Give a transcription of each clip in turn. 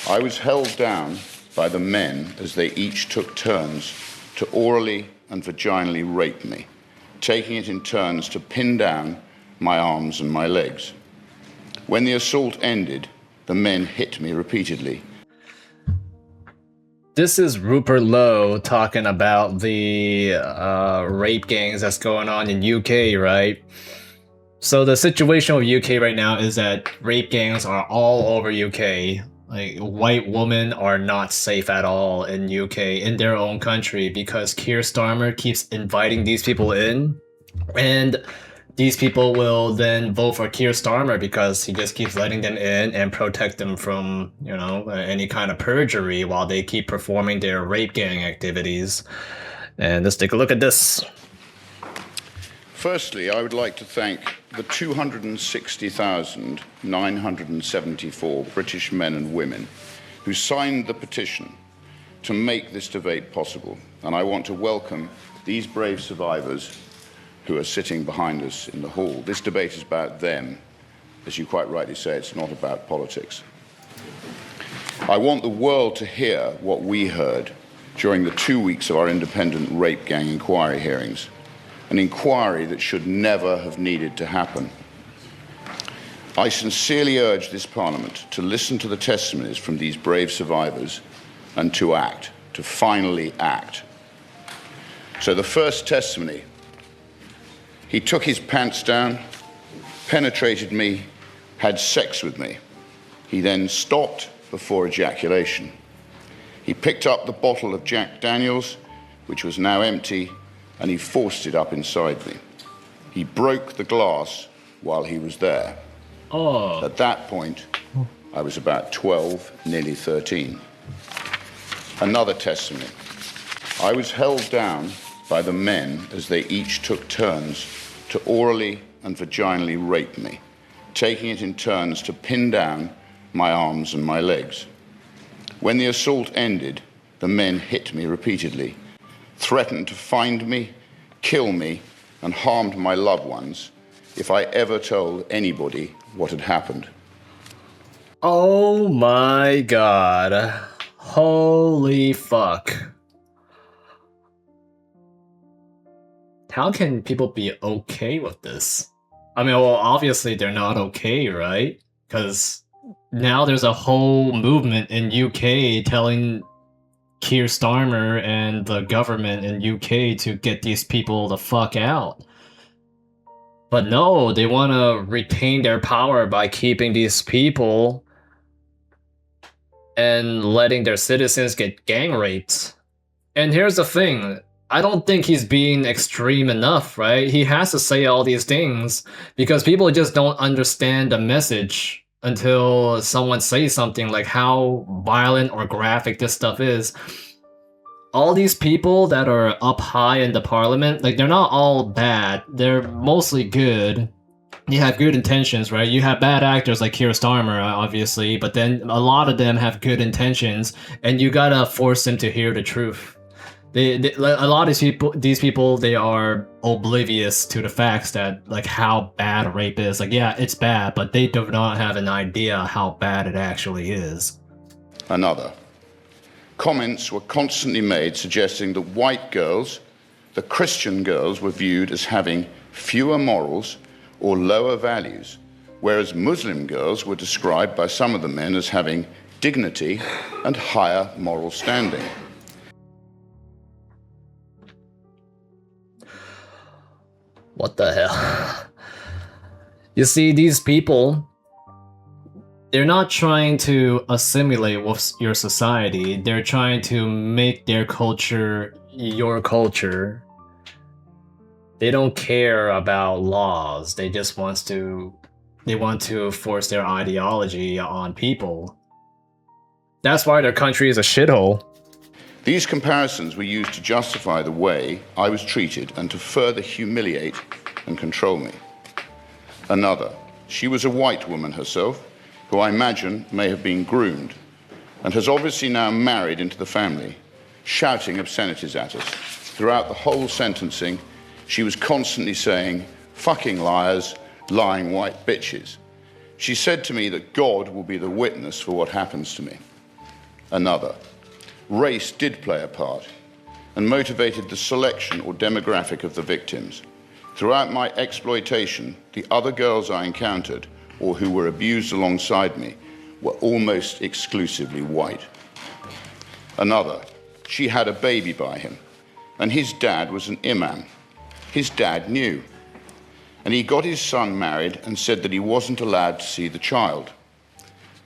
I was held down by the men as they each took turns to orally and vaginally rape me, taking it in turns to pin down my arms and my legs. When the assault ended, the men hit me repeatedly. This is Rupert Lowe talking about the rape gangs that's going on in UK, right? So the situation with UK right now is that rape gangs are all over UK. Like, white women are not safe at all in UK, in their own country, because Keir Starmer keeps inviting these people in, and these people will then vote for Keir Starmer because he just keeps letting them in and protect them from, any kind of perjury while they keep performing their rape gang activities. And let's take a look at this. Firstly, I would like to thank the 260,974 British men and women who signed the petition to make this debate possible. And I want to welcome these brave survivors who are sitting behind us in the hall. This debate is about them. As you quite rightly say, it's not about politics. I want the world to hear what we heard during the 2 weeks of our independent rape gang inquiry hearings, an inquiry that should never have needed to happen. I sincerely urge this Parliament to listen to the testimonies from these brave survivors and to act, to finally act. So the first testimony: he took his pants down, penetrated me, had sex with me. He then stopped before ejaculation. He picked up the bottle of Jack Daniels, which was now empty, and he forced it up inside me. He broke the glass while he was there. Oh. At that point, I was about 12, nearly 13. Another testimony: I was held down by the men as they each took turns to orally and vaginally rape me, taking it in turns to pin down my arms and my legs. When the assault ended, the men hit me repeatedly, threatened to find me, kill me, and harmed my loved ones if I ever told anybody what had happened. Oh my god. Holy fuck. How can people be okay with this? I mean, well, obviously they're not okay, right? Because now there's a whole movement in UK telling Keir Starmer and the government in UK to get these people the fuck out. But no, they want to retain their power by keeping these people and letting their citizens get gang raped. And here's the thing: I don't think he's being extreme enough, right? He has to say all these things because people just don't understand the message until someone says something like how violent or graphic this stuff is. All these people that are up high in the parliament, like, they're not all bad. They're mostly good. You have good intentions, right? You have bad actors like Keir Starmer, obviously, but then a lot of them have good intentions, and you gotta force them to hear the truth. A lot of these people, they are oblivious to the facts that, like, how bad rape is. Like, yeah, it's bad, but they do not have an idea how bad it actually is. Another: comments were constantly made suggesting that white girls, the Christian girls, were viewed as having fewer morals or lower values, whereas Muslim girls were described by some of the men as having dignity and higher moral standing. What the hell? You see, these people, they're not trying to assimilate with your society. They're trying to make their culture your culture. They don't care about laws. They just want to force their ideology on people. That's why their country is a shithole. These comparisons were used to justify the way I was treated and to further humiliate and control me. Another: she was a white woman herself, who I imagine may have been groomed, and has obviously now married into the family, shouting obscenities at us. Throughout the whole sentencing, she was constantly saying, "Fucking liars, lying white bitches." She said to me that God will be the witness for what happens to me. Another. Race did play a part and motivated the selection or demographic of the victims. Throughout my exploitation, the other girls I encountered or who were abused alongside me were almost exclusively white. Another. She had a baby by him, and his dad was an imam. His dad knew, and he got his son married and said that he wasn't allowed to see the child.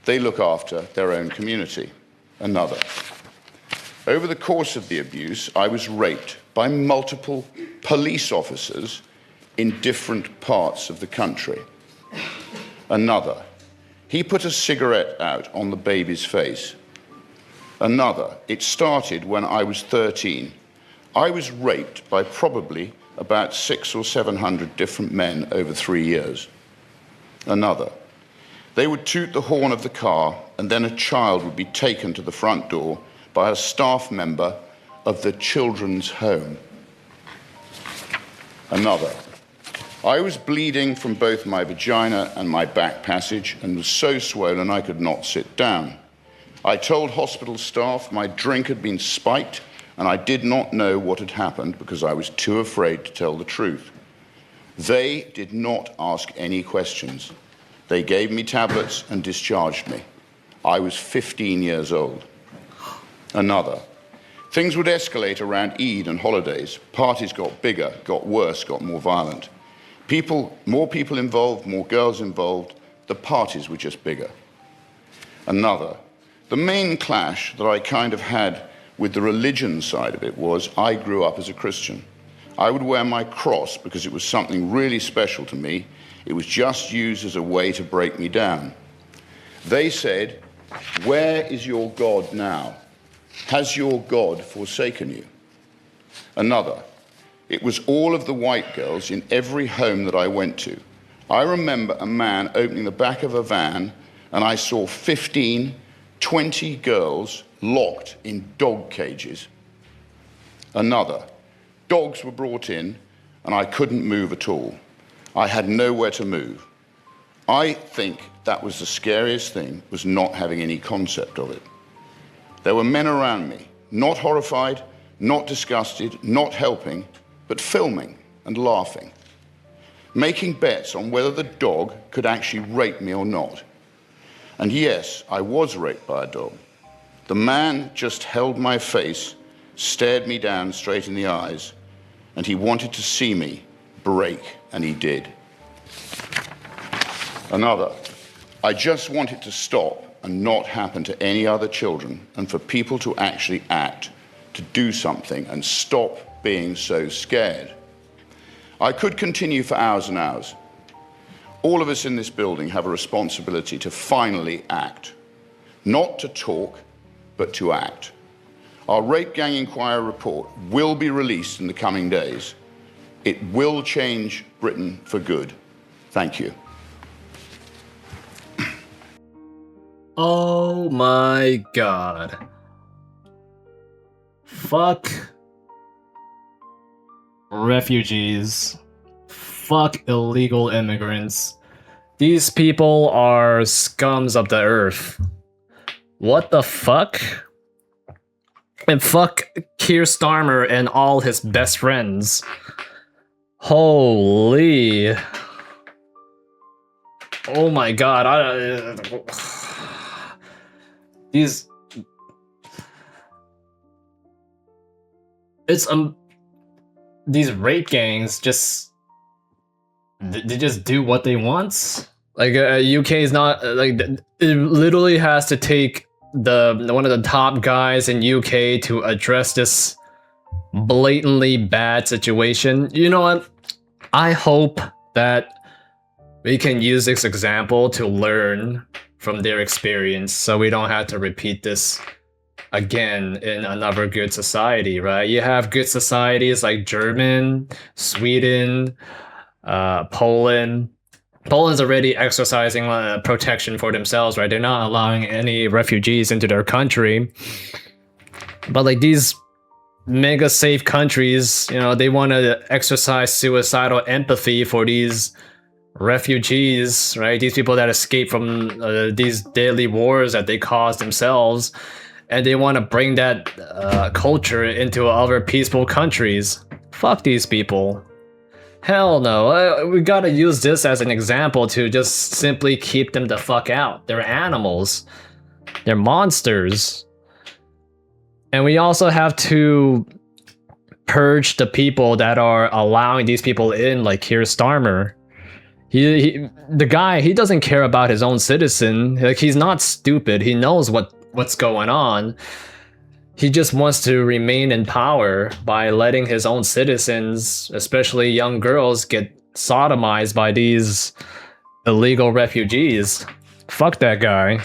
They look after their own community. Another. Over the course of the abuse, I was raped by multiple police officers in different parts of the country. Another. He put a cigarette out on the baby's face. Another. It started when I was 13. I was raped by probably about 600 or 700 different men over 3 years. Another. They would toot the horn of the car, and then a child would be taken to the front door by a staff member of the children's home. Another. I was bleeding from both my vagina and my back passage and was so swollen I could not sit down. I told hospital staff my drink had been spiked and I did not know what had happened because I was too afraid to tell the truth. They did not ask any questions. They gave me tablets and discharged me. I was 15 years old. Another. Things would escalate around Eid and holidays. Parties got bigger, got worse, got more violent. More people involved, more girls involved. The parties were just bigger. Another. The main clash that I kind of had with the religion side of it was I grew up as a Christian. I would wear my cross because it was something really special to me. It was just used as a way to break me down. They said, "Where is your God now? Has your God forsaken you?" Another. It was all of the white girls in every home that I went to. I remember a man opening the back of a van and I saw 15, 20 girls locked in dog cages. Another. Dogs were brought in and I couldn't move at all. I had nowhere to move. I think that was the scariest thing, was not having any concept of it. There were men around me, not horrified, not disgusted, not helping, but filming and laughing, making bets on whether the dog could actually rape me or not. And yes, I was raped by a dog. The man just held my face, stared me down straight in the eyes, and he wanted to see me break, and he did. Another. I just want it to stop and not happen to any other children, and for people to actually act, to do something and stop being so scared. I could continue for hours and hours. All of us in this building have a responsibility to finally act. Not to talk, but to act. Our Rape Gang Inquiry report will be released in the coming days. It will change Britain for good. Thank you. Oh my god. Fuck refugees. Fuck illegal immigrants. These people are scums of the earth. What the fuck? And fuck Keir Starmer and all his best friends. Holy. Oh my god. These... These rape gangs just... They just do what they want. Like, UK is not... Like, it literally has to take one of the top guys in UK to address this blatantly bad situation. You know what? I hope that we can use this example to learn from their experience so we don't have to repeat this again in another good society, right? You have good societies like German, Sweden, Poland. Poland's already exercising protection for themselves, right? They're not allowing any refugees into their country. But like these mega safe countries, you know, they want to exercise suicidal empathy for these refugees, right? These people that escape from these deadly wars that they caused themselves. and they want to bring that culture into other peaceful countries. Fuck these people. Hell no. We gotta use this as an example to just simply keep them the fuck out. They're animals. They're monsters. And we also have to purge the people that are allowing these people in, like Keir Starmer. The guy, he doesn't care about his own citizen. Like, he's not stupid. He knows what's going on. He just wants to remain in power by letting his own citizens, especially young girls, get sodomized by these illegal refugees. Fuck that guy.